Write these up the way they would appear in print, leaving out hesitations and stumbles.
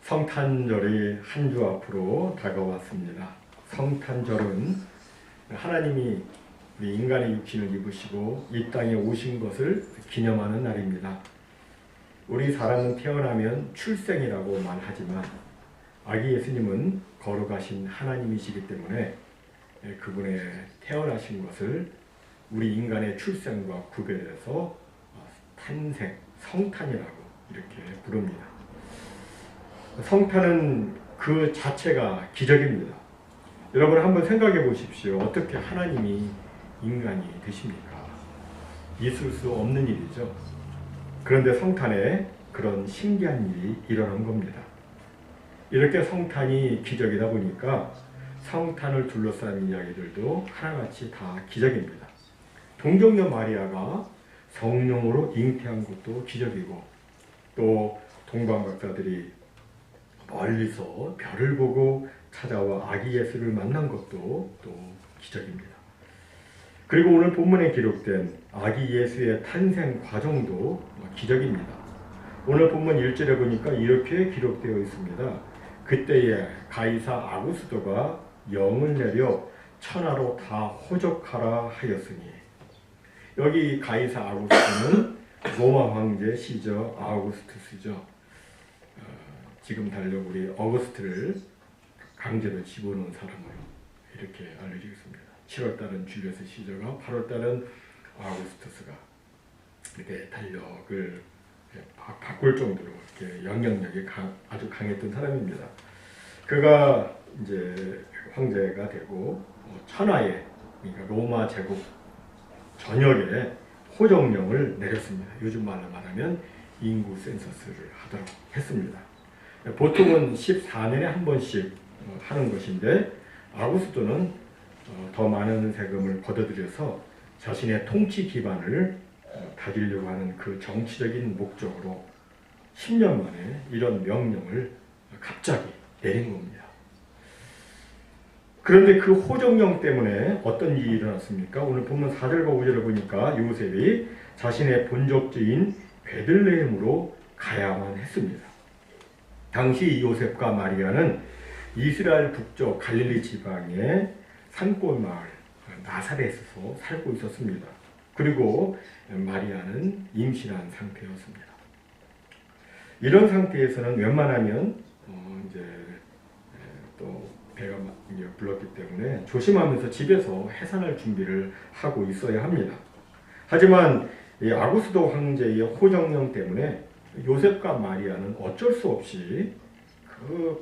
성탄절이 한 주 앞으로 다가왔습니다. 성탄절은 하나님이 우리 인간의 육신을 입으시고 이 땅에 오신 것을 기념하는 날입니다. 우리 사람은 태어나면 출생이라고 말하지만 아기 예수님은 거룩하신 하나님이시기 때문에 그분의 태어나신 것을 우리 인간의 출생과 구별해서 탄생, 성탄이라고 이렇게 부릅니다. 성탄은 그 자체가 기적입니다. 여러분 한번 생각해 보십시오. 어떻게 하나님이 인간이 되십니까? 있을 수 없는 일이죠. 그런데 성탄에 그런 신기한 일이 일어난 겁니다. 이렇게 성탄이 기적이다 보니까 성탄을 둘러싼 이야기들도 하나같이 다 기적입니다. 동정녀 마리아가 성령으로 잉태한 것도 기적이고, 또 동방박사들이 멀리서 별을 보고 찾아와 아기 예수를 만난 것도 또 기적입니다. 그리고 오늘 본문에 기록된 아기 예수의 탄생 과정도 기적입니다. 오늘 본문 1절에 보니까 이렇게 기록되어 있습니다. 그때에 가이사 아구스도가 영을 내려 천하로 다 호적하라 하였으니, 여기 가이사 아구스도는 로마 황제 시저 아우구스투스죠. 지금 달력 우리 어거스트를 강제로 집어넣은 사람으로 이렇게 알려지고 있습니다. 7월달은 줄리어스 시저가, 8월달은 아우구스투스가 이렇게 달력을 바꿀 정도로 이렇게 영향력이 아주 강했던 사람입니다. 그가 이제 황제가 되고 천하에, 그러니까 로마 제국 전역에 호정령을 내렸습니다. 요즘 말로 말하면 인구 센서스를 하도록 했습니다. 보통은 14년에 한 번씩 하는 것인데, 아구스도는 더 많은 세금을 걷어들여서 자신의 통치 기반을 다지려고 하는 그 정치적인 목적으로 10년 만에 이런 명령을 갑자기 내린 겁니다. 그런데 그 호정령 때문에 어떤 일이 일어났습니까? 오늘 본문 4절과 5절을 보니까 요셉이 자신의 본적지인 베들레헴으로 가야만 했습니다. 당시 요셉과 마리아는 이스라엘 북쪽 갈릴리 지방의 산골 마을 나사렛에서 살고 있었습니다. 그리고 마리아는 임신한 상태였습니다. 이런 상태에서는 웬만하면 이제 또 배가 불렀기 때문에 조심하면서 집에서 해산할 준비를 하고 있어야 합니다. 하지만 이 아구스도 황제의 호정령 때문에 요셉과 마리아는 어쩔 수 없이 그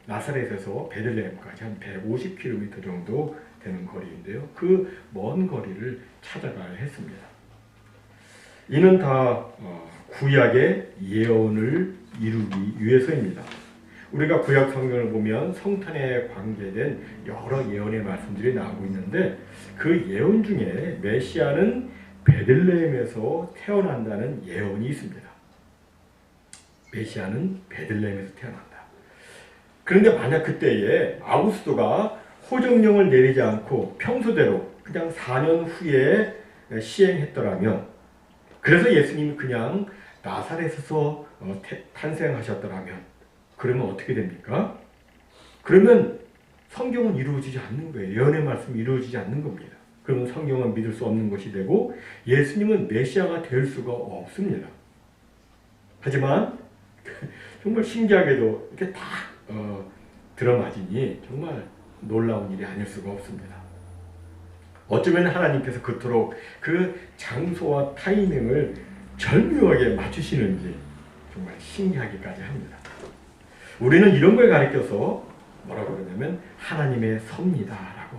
나사렛에서 베들레헴까지 한 150km 정도 되는 거리인데요. 그 먼 거리를 찾아가야 했습니다. 이는 다 구약의 예언을 이루기 위해서입니다. 우리가 구약 성경을 보면 성탄에 관계된 여러 예언의 말씀들이 나오고 있는데, 그 예언 중에 메시아는 베들레헴에서 태어난다는 예언이 있습니다. 메시아는 베들레헴에서 태어난다. 그런데 만약 그때에 아구스도가 호정령을 내리지 않고 평소대로 그냥 4년 후에 시행했더라면, 그래서 예수님이 그냥 나사렛에서 탄생하셨더라면, 그러면 어떻게 됩니까? 그러면 성경은 이루어지지 않는 거예요. 예언의 말씀이 이루어지지 않는 겁니다. 그러면 성경은 믿을 수 없는 것이 되고 예수님은 메시아가 될 수가 없습니다. 하지만 정말 신기하게도 이렇게 딱 들어맞으니 정말 놀라운 일이 아닐 수가 없습니다. 어쩌면 하나님께서 그토록 그 장소와 타이밍을 절묘하게 맞추시는지 정말 신기하기까지 합니다. 우리는 이런 걸 가리켜서 뭐라고 그러냐면 하나님의 섭리다라고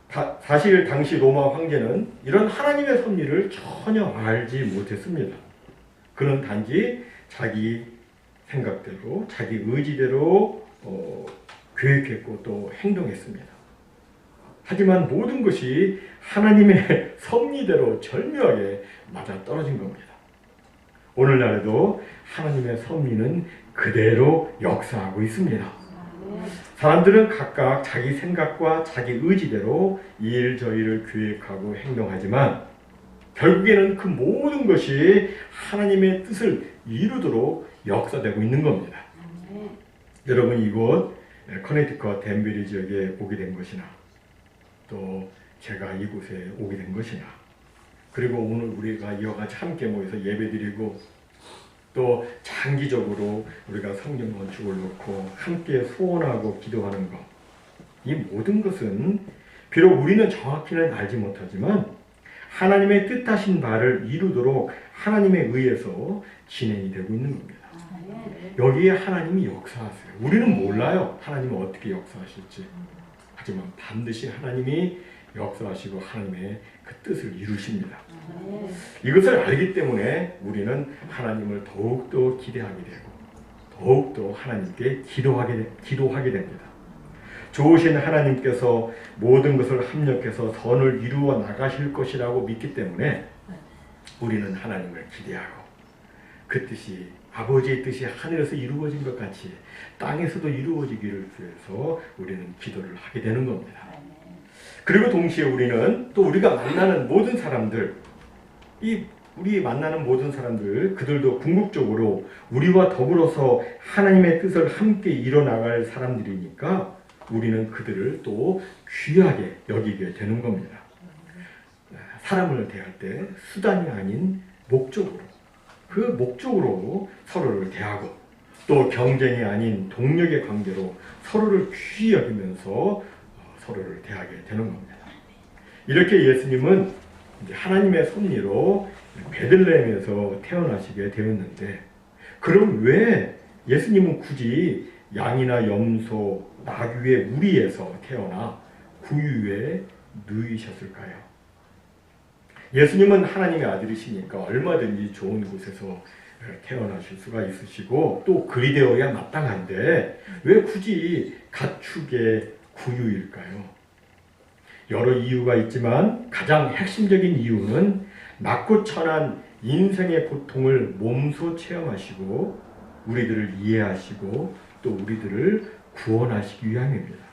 말해요. 사실 당시 로마 황제는 이런 하나님의 섭리를 전혀 알지 못했습니다. 그는 단지 자기 생각대로, 자기 의지대로 계획했고 또 행동했습니다. 하지만 모든 것이 하나님의 섭리대로 절묘하게 맞아떨어진 겁니다. 오늘날에도 하나님의 섭리는 그대로 역사하고 있습니다. 사람들은 각각 자기 생각과 자기 의지대로 이 일 저 일을 계획하고 행동하지만 결국에는 그 모든 것이 하나님의 뜻을 이루도록 역사되고 있는 겁니다. 여러분 이곳 커네티컷 댄베리 지역에 오게 된 것이나 또 제가 이곳에 오게 된 것이나 그리고 오늘 우리가 이와 같이 함께 모여서 예배드리고 또 장기적으로 우리가 성경 건축을 놓고 함께 소원하고 기도하는 것, 이 모든 것은 비록 우리는 정확히는 알지 못하지만 하나님의 뜻하신 바를 이루도록 하나님에 의해서 진행이 되고 있는 겁니다. 여기에 하나님이 역사하세요. 우리는 몰라요. 하나님은 어떻게 역사하실지. 하지만 반드시 하나님이 역사하시고 하나님의 그 뜻을 이루십니다. 이것을 알기 때문에 우리는 하나님을 더욱더 기대하게 되고 더욱더 하나님께 기도하게 됩니다. 좋으신 하나님께서 모든 것을 합력해서 선을 이루어 나가실 것이라고 믿기 때문에 우리는 하나님을 기대하고 그 뜻이 아버지의 뜻이 하늘에서 이루어진 것 같이 땅에서도 이루어지기를 위해서 우리는 기도를 하게 되는 겁니다. 그리고 동시에 우리는 또 우리가 만나는 모든 사람들, 우리 만나는 모든 사람들, 그들도 궁극적으로 우리와 더불어서 하나님의 뜻을 함께 이뤄나갈 사람들이니까 우리는 그들을 또 귀하게 여기게 되는 겁니다. 사람을 대할 때 수단이 아닌 목적으로, 그 목적으로 서로를 대하고 또 경쟁이 아닌 동력의 관계로 서로를 귀히 여기면서 서로를 대하게 되는 겁니다. 이렇게 예수님은 하나님의 섭리로 베들레헴에서 태어나시게 되었는데 그럼 왜 예수님은 굳이 양이나 염소, 나귀의 무리에서 태어나 구유에 누이셨을까요? 예수님은 하나님의 아들이시니까 얼마든지 좋은 곳에서 태어나실 수가 있으시고 또 그리 되어야 마땅한데 왜 굳이 가축의 구유일까요? 여러 이유가 있지만 가장 핵심적인 이유는 낮고 천한 인생의 고통을 몸소 체험하시고 우리들을 이해하시고 또 우리들을 구원하시기 위함입니다.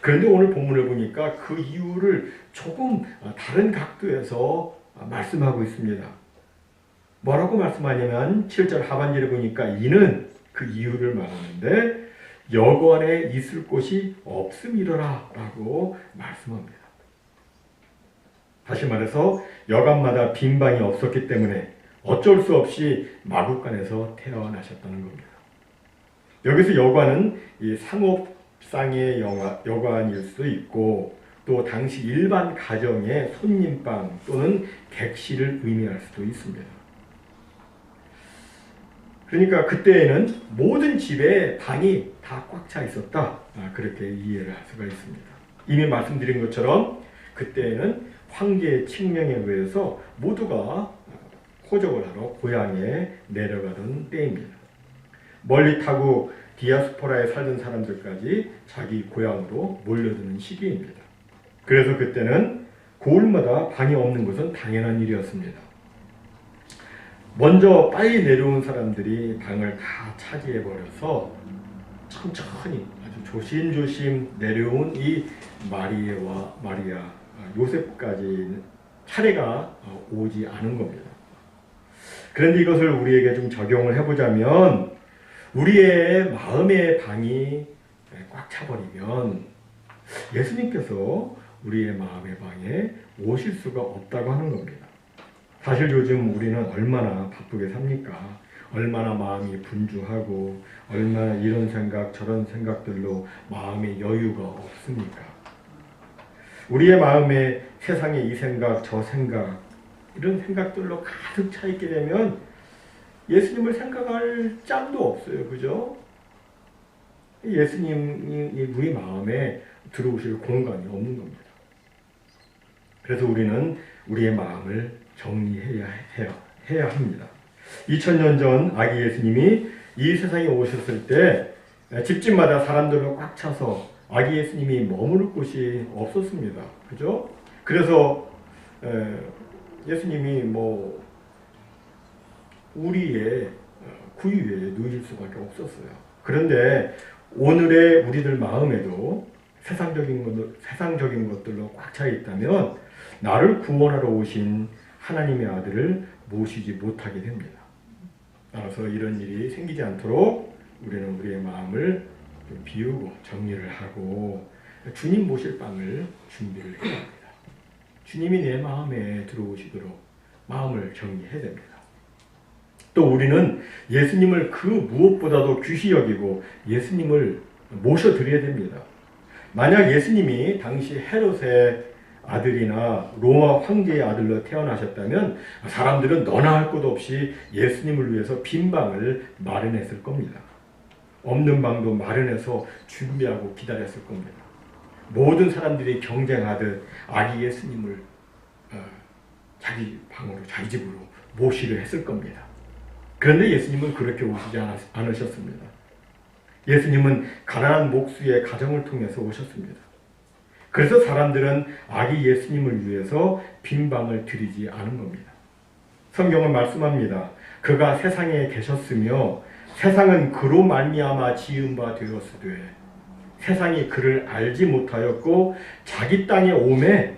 그런데 오늘 본문을 보니까 그 이유를 조금 다른 각도에서 말씀하고 있습니다. 뭐라고 말씀하냐면 7절 하반절에 보니까 이는 그 이유를 말하는데 여관에 있을 곳이 없음이로라 라고 말씀합니다. 다시 말해서 여관마다 빈 방이 없었기 때문에 어쩔 수 없이 마구간에서 태어나셨다는 겁니다. 여기서 여관은 이 상업상의 여관일 수도 있고 또 당시 일반 가정의 손님방 또는 객실을 의미할 수도 있습니다. 그러니까 그때에는 모든 집에 방이 다 꽉 차 있었다. 그렇게 이해를 할 수가 있습니다. 이미 말씀드린 것처럼 그때에는 황제의 칙령에 의해서 모두가 호적을 하러 고향에 내려가던 때입니다. 멀리 타고 디아스포라에 살던 사람들까지 자기 고향으로 몰려드는 시기입니다. 그래서 그때는 고을마다 방이 없는 것은 당연한 일이었습니다. 먼저 빨리 내려온 사람들이 방을 다 차지해버려서 천천히 아주 조심조심 내려온 이 마리아, 요셉까지 차례가 오지 않은 겁니다. 그런데 이것을 우리에게 좀 적용을 해보자면 우리의 마음의 방이 꽉 차버리면 예수님께서 우리의 마음의 방에 오실 수가 없다고 하는 겁니다. 사실 요즘 우리는 얼마나 바쁘게 삽니까? 얼마나 마음이 분주하고 얼마나 이런 생각 저런 생각들로 마음의 여유가 없습니까? 우리의 마음에 세상의 이 생각 저 생각 이런 생각들로 가득 차 있게 되면 예수님을 생각할 짬도 없어요. 그죠? 예수님이 우리 마음에 들어오실 공간이 없는 겁니다. 그래서 우리는 우리의 마음을 정리해야 해야 합니다. 2000년 전 아기 예수님이 이 세상에 오셨을 때 집집마다 사람들로 꽉 차서 아기 예수님이 머무를 곳이 없었습니다. 그죠? 그래서 예수님이 우리의 구유에 누일 수밖에 없었어요. 그런데 오늘의 우리들 마음에도 세상적인 것들로 꽉 차 있다면 나를 구원하러 오신 하나님의 아들을 모시지 못하게 됩니다. 따라서 이런 일이 생기지 않도록 우리는 우리의 마음을 좀 비우고 정리를 하고 주님 모실 방을 준비를 해야 합니다. 주님이 내 마음에 들어오시도록 마음을 정리해야 됩니다. 또 우리는 예수님을 그 무엇보다도 귀히 여기고 예수님을 모셔드려야 됩니다. 만약 예수님이 당시 헤롯의 아들이나 로마 황제의 아들로 태어나셨다면 사람들은 너나 할 것 없이 예수님을 위해서 빈 방을 마련했을 겁니다. 없는 방도 마련해서 준비하고 기다렸을 겁니다. 모든 사람들이 경쟁하듯 아기 예수님을 자기 방으로, 자기 집으로 모시려 했을 겁니다. 그런데 예수님은 그렇게 오시지 않으셨습니다. 예수님은 가난한 목수의 가정을 통해서 오셨습니다. 그래서 사람들은 아기 예수님을 위해서 빈 방을 드리지 않은 겁니다. 성경은 말씀합니다. 그가 세상에 계셨으며 세상은 그로 말미암아 지은 바 되었으되 세상이 그를 알지 못하였고 자기 땅에 오매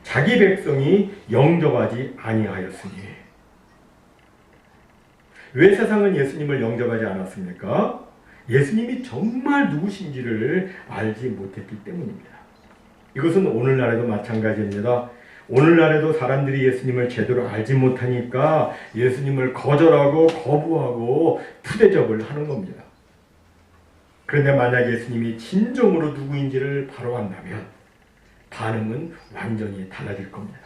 자기 백성이 영접하지 아니하였으니. 왜 세상은 예수님을 영접하지 않았습니까? 예수님이 정말 누구신지를 알지 못했기 때문입니다. 이것은 오늘날에도 마찬가지입니다. 오늘날에도 사람들이 예수님을 제대로 알지 못하니까 예수님을 거절하고 거부하고 푸대접을 하는 겁니다. 그런데 만약 예수님이 진정으로 누구인지를 바로 안다면 반응은 완전히 달라질 겁니다.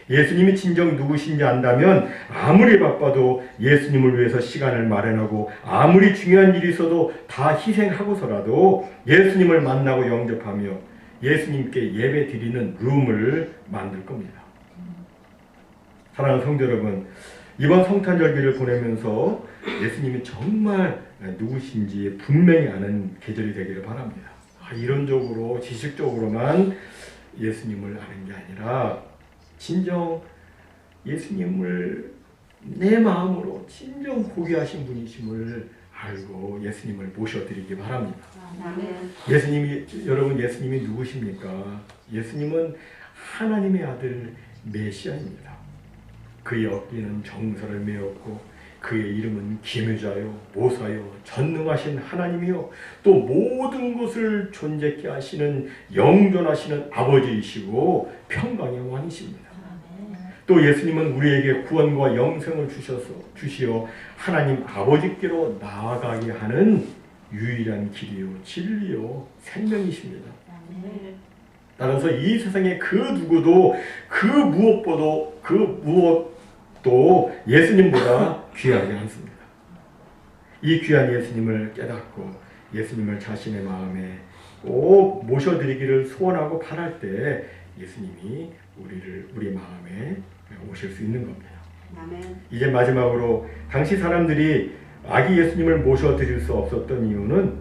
예수님이 진정 누구신지 안다면 아무리 바빠도 예수님을 위해서 시간을 마련하고 아무리 중요한 일이 있어도 다 희생하고서라도 예수님을 만나고 영접하며 예수님께 예배 드리는 룸을 만들 겁니다. 사랑하는 성도 여러분, 이번 성탄절기를 보내면서 예수님이 정말 누구신지 분명히 아는 계절이 되기를 바랍니다. 이론적으로 지식적으로만 예수님을 아는 게 아니라 진정 예수님을 내 마음으로 진정 고귀하신 분이심을 알고 예수님을 모셔드리기 바랍니다. 여러분 예수님이 누구십니까? 예수님은 하나님의 아들 메시아입니다. 그의 어깨는 정사를 메었고 그의 이름은 기묘자요 모사요 전능하신 하나님이요 또 모든 것을 존재케 하시는 영존하시는 아버지이시고 평강의 왕이십니다. 또 예수님은 우리에게 구원과 영생을 주시어 하나님 아버지께로 나아가게 하는 유일한 길이요 진리요 생명이십니다. 따라서 이 세상에 그 누구도 그 무엇도 예수님보다 귀하지 않습니다. 이 귀한 예수님을 깨닫고 예수님을 자신의 마음에 꼭 모셔드리기를 소원하고 바랄 때 예수님이 우리 마음에 오실 수 있는 겁니다. 아멘. 이제 마지막으로 당시 사람들이 아기 예수님을 모셔드릴 수 없었던 이유는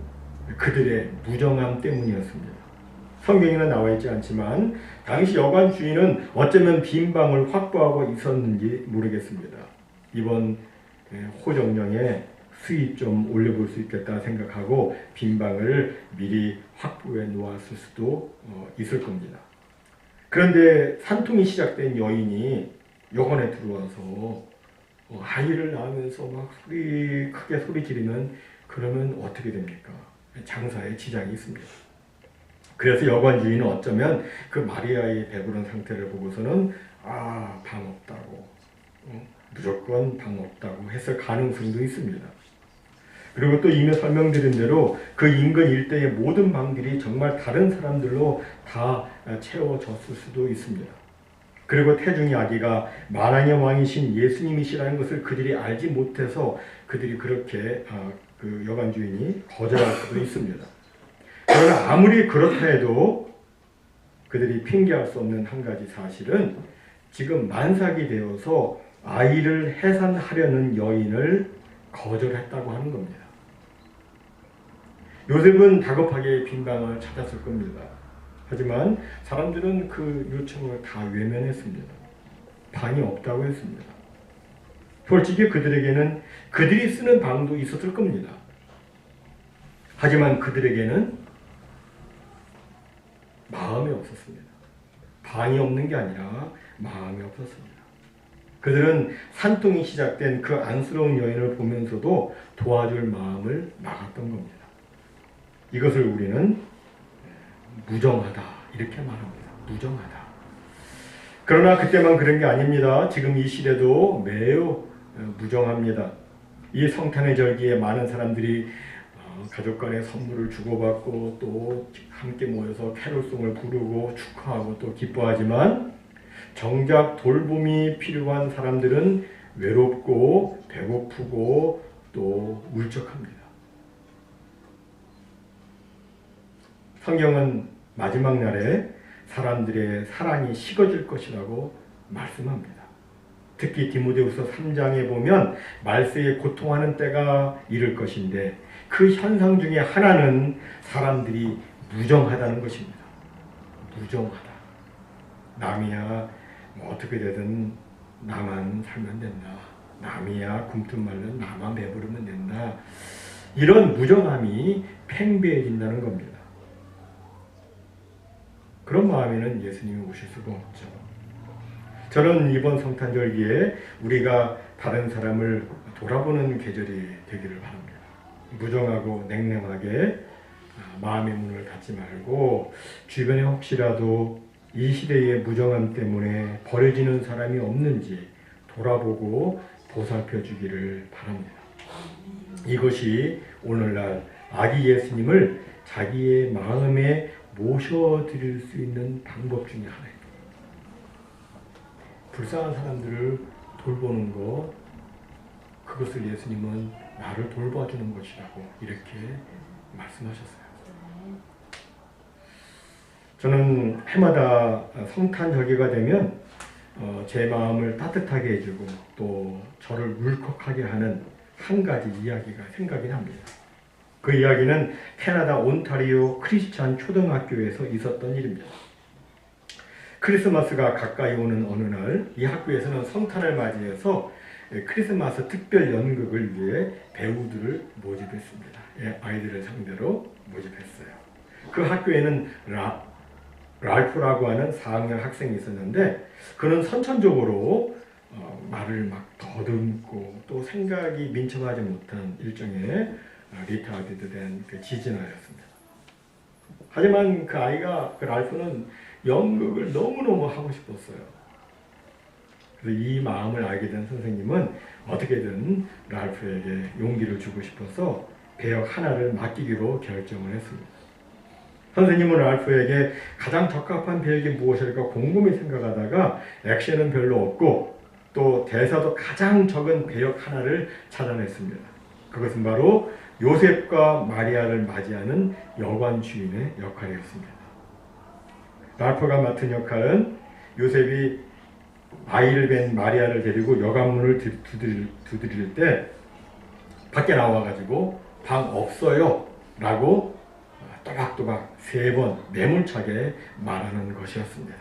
그들의 무정함 때문이었습니다. 성경에는 나와 있지 않지만 당시 여관 주인은 어쩌면 빈 방을 확보하고 있었는지 모르겠습니다. 이번 호정령에 수입 좀 올려볼 수 있겠다 생각하고 빈 방을 미리 확보해 놓았을 수도 있을 겁니다. 그런데 산통이 시작된 여인이 여관에 들어와서 아이를 낳으면서 막 크게 소리 지르면 그러면 어떻게 됩니까? 장사에 지장이 있습니다. 그래서 여관 주인은 어쩌면 그 마리아의 배부른 상태를 보고서는 방 없다고 무조건 방 없다고 했을 가능성도 있습니다. 그리고 또 이미 설명드린 대로 그 인근 일대의 모든 방들이 정말 다른 사람들로 다 채워졌을 수도 있습니다. 그리고 태중의 아기가 만왕의 왕이신 예수님이시라는 것을 그들이 알지 못해서 그들이 그렇게 그 여관 주인이 거절할 수도 있습니다. 그러나 아무리 그렇다 해도 그들이 핑계할 수 없는 한 가지 사실은 지금 만삭이 되어서 아이를 해산하려는 여인을 거절했다고 하는 겁니다. 요셉은 다급하게 빈 방을 찾았을 겁니다. 하지만 사람들은 그 요청을 다 외면했습니다. 방이 없다고 했습니다. 솔직히 그들에게는 그들이 쓰는 방도 있었을 겁니다. 하지만 그들에게는 마음이 없었습니다. 방이 없는 게 아니라 마음이 없었습니다. 그들은 산통이 시작된 그 안쓰러운 여인을 보면서도 도와줄 마음을 막았던 겁니다. 이것을 우리는 무정하다 이렇게 말합니다. 무정하다. 그러나 그때만 그런 게 아닙니다. 지금 이 시대도 매우 무정합니다. 이 성탄의 절기에 많은 사람들이 가족 간에 선물을 주고받고 또 함께 모여서 캐롤송을 부르고 축하하고 또 기뻐하지만 정작 돌봄이 필요한 사람들은 외롭고 배고프고 또 울적합니다. 성경은 마지막 날에 사람들의 사랑이 식어질 것이라고 말씀합니다. 특히 디모데후서 3장에 보면 말세에 고통하는 때가 이를 것인데 그 현상 중에 하나는 사람들이 무정하다는 것입니다. 무정하다. 남이야 뭐 어떻게 되든 나만 살면 된다. 남이야 굶든 말든 나만 배부르면 된다. 이런 무정함이 팽배해진다는 겁니다. 그런 마음에는 예수님이 오실 수가 없죠. 저는 이번 성탄절기에 우리가 다른 사람을 돌아보는 계절이 되기를 바랍니다. 무정하고 냉랭하게 마음의 문을 닫지 말고 주변에 혹시라도 이 시대의 무정함 때문에 버려지는 사람이 없는지 돌아보고 보살펴 주기를 바랍니다. 이것이 오늘날 아기 예수님을 자기의 마음에 모셔드릴 수 있는 방법 중에 하나입니다. 불쌍한 사람들을 돌보는 것, 그것을 예수님은 나를 돌봐주는 것이라고 이렇게 말씀하셨어요. 저는 해마다 성탄절기가 되면 제 마음을 따뜻하게 해주고 또 저를 울컥하게 하는 한 가지 이야기가 생각이 납니다. 그 이야기는 캐나다 온타리오 크리스찬 초등학교에서 있었던 일입니다. 크리스마스가 가까이 오는 어느 날 이 학교에서는 성탄을 맞이해서 크리스마스 특별 연극을 위해 배우들을 모집했습니다. 아이들을 상대로 모집했어요. 그 학교에는 랄프라고 하는 4학년 학생이 있었는데 그는 선천적으로 말을 막 더듬고 또 생각이 민첩하지 못한 일종의 리타드된 그 지진아였습니다. 하지만 그 아이가, 그 랄프는 연극을 너무너무 하고 싶었어요. 그래서 이 마음을 알게 된 선생님은 어떻게든 랄프에게 용기를 주고 싶어서 배역 하나를 맡기기로 결정을 했습니다. 선생님은 랄프에게 가장 적합한 배역이 무엇일까 곰곰이 생각하다가 액션은 별로 없고 또 대사도 가장 적은 배역 하나를 찾아냈습니다. 그것은 바로 요셉과 마리아를 맞이하는 여관 주인의 역할이었습니다. 랄프가 맡은 역할은 요셉이 아이를 뵌 마리아를 데리고 여관문을 두드릴 때 밖에 나와가지고 방 없어요 라고 또박또박 3번 매몰차게 말하는 것이었습니다.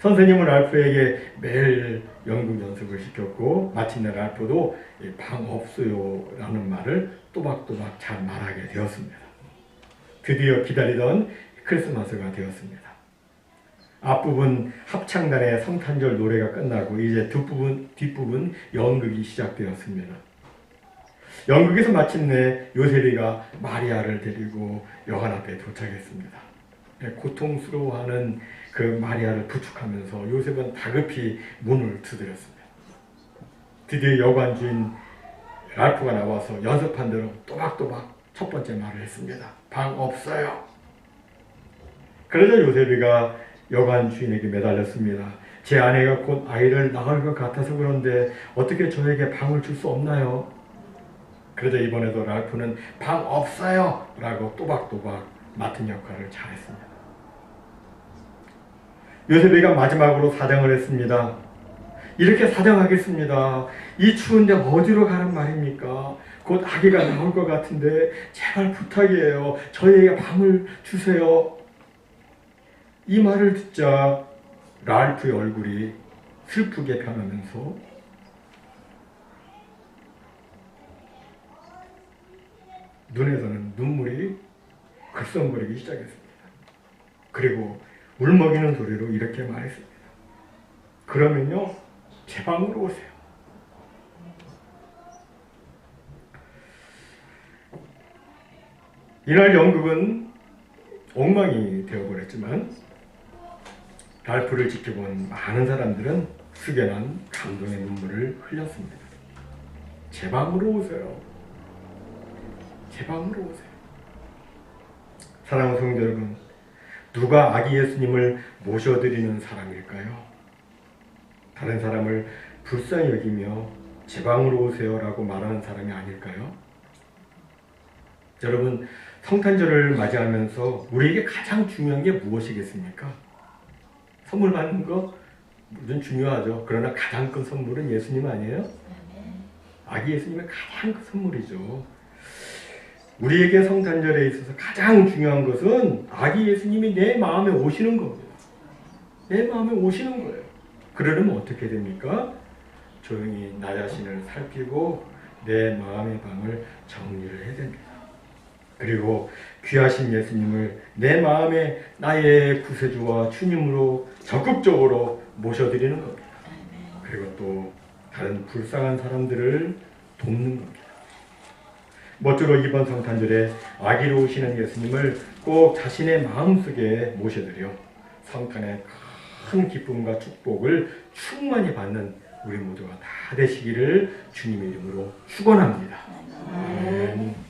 선생님은 랄프에게 매일 연극 연습을 시켰고 마침내 랄프도 방 없어요 라는 말을 또박또박 잘 말하게 되었습니다. 드디어 기다리던 크리스마스가 되었습니다. 앞부분 합창단의 성탄절 노래가 끝나고 이제 뒷부분 연극이 시작되었습니다. 연극에서 마침내 요셉이가 마리아를 데리고 여관 앞에 도착했습니다. 고통스러워하는 그 마리아를 부축하면서 요셉은 다급히 문을 두드렸습니다. 드디어 여관 주인 랄프가 나와서 연습한 대로 또박또박 첫 번째 말을 했습니다. 방 없어요. 그러자 요셉이가 여관 주인에게 매달렸습니다. 제 아내가 곧 아이를 낳을 것 같아서 그런데 어떻게 저에게 방을 줄 수 없나요? 그러자 이번에도 랄프는 방 없어요 라고 또박또박 맡은 역할을 잘했습니다. 요셉이가 마지막으로 사정을 했습니다. 이렇게 사정하겠습니다. 이 추운데 어디로 가란 말입니까? 곧 아기가 나올 것 같은데 제발 부탁이에요. 저희에게 방을 주세요. 이 말을 듣자 랄프의 얼굴이 슬프게 변하면서 눈에서는 눈물이 글썽거리기 시작했습니다. 그리고 울먹이는 소리로 이렇게 말했습니다. 그러면요, 제 방으로 오세요. 이날 연극은 엉망이 되어버렸지만 랄프를 지켜본 많은 사람들은 숙연한 감동의 눈물을 흘렸습니다. 제 방으로 오세요. 제 방으로 오세요. 사랑하는 성도 여러분, 누가 아기 예수님을 모셔드리는 사람일까요? 다른 사람을 불쌍히 여기며 제 방으로 오세요 라고 말하는 사람이 아닐까요? 여러분, 성탄절을 맞이하면서 우리에게 가장 중요한 게 무엇이겠습니까? 선물 받는 거 물론 중요하죠. 그러나 가장 큰 선물은 예수님 아니에요? 아기 예수님의 가장 큰 선물이죠. 우리에게 성탄절에 있어서 가장 중요한 것은 아기 예수님이 내 마음에 오시는 겁니다. 내 마음에 오시는 거예요. 그러려면 어떻게 됩니까? 조용히 나 자신을 살피고 내 마음의 방을 정리를 해야 됩니다. 그리고 귀하신 예수님을 내 마음에 나의 구세주와 주님으로 적극적으로 모셔드리는 겁니다. 그리고 또 다른 불쌍한 사람들을 돕는 겁니다. 모쪼록 이번 성탄절에 아기로 오시는 예수님을 꼭 자신의 마음속에 모셔드려 성탄의 큰 기쁨과 축복을 충만히 받는 우리 모두가 다 되시기를 주님의 이름으로 축원합니다. 아멘.